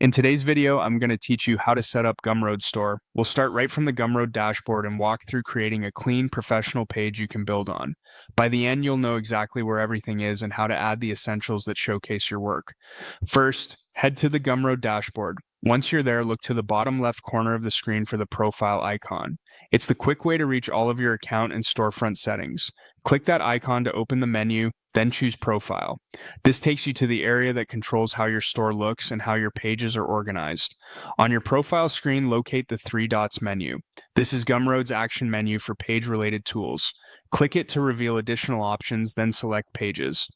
In today's video, I'm going to teach you how to set up Gumroad Store. We'll start right from the Gumroad dashboard and walk through creating a clean, professional page you can build on. By the end, you'll know exactly where everything is and how to add the essentials that showcase your work. First, head to the Gumroad dashboard. Once you're there, look to the bottom left corner of the screen for the profile icon. It's the quick way to reach all of your account and storefront settings. Click that icon to open the menu, then choose Profile. This takes you to the area that controls how your store looks and how your pages are organized. On your profile screen, locate the three dots menu. This is Gumroad's action menu for page-related tools. Click it to reveal additional options, then select Pages.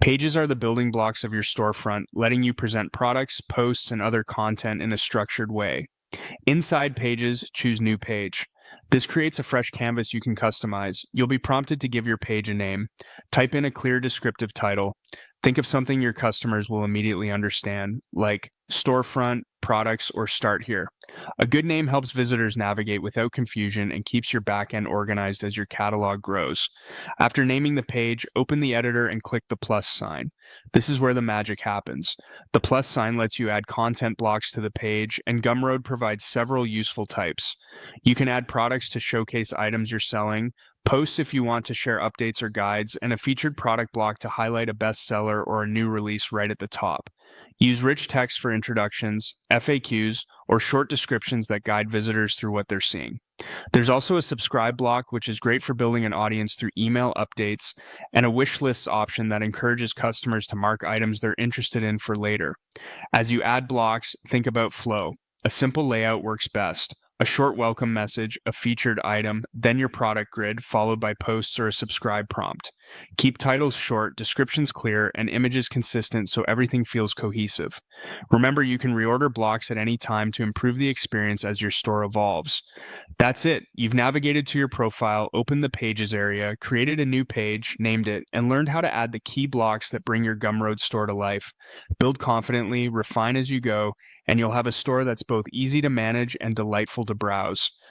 Pages are the building blocks of your storefront, letting you present products, posts, and other content in a structured way. Inside Pages, choose New Page. This creates a fresh canvas you can customize. You'll be prompted to give your page a name. Type in a clear descriptive title. Think of something your customers will immediately understand, like storefront, products, or start here. A good name helps visitors navigate without confusion and keeps your backend organized as your catalog grows. After naming the page, open the editor and click the plus sign. This is where the magic happens. The plus sign lets you add content blocks to the page, and Gumroad provides several useful types. You can add products to showcase items you're selling, posts if you want to share updates or guides, and a featured product block to highlight a bestseller or a new release right at the top. Use rich text for introductions, FAQs, or short descriptions that guide visitors through what they're seeing. There's also a subscribe block, which is great for building an audience through email updates, and a wish lists option that encourages customers to mark items they're interested in for later. As you add blocks, think about flow. A simple layout works best. A short welcome message, a featured item, then your product grid, followed by posts or a subscribe prompt. Keep titles short, descriptions clear, and images consistent so everything feels cohesive. Remember, you can reorder blocks at any time to improve the experience as your store evolves. That's it. You've navigated to your profile, opened the Pages area, created a new page, named it, and learned how to add the key blocks that bring your Gumroad store to life. Build confidently, refine as you go, and you'll have a store that's both easy to manage and delightful to browse.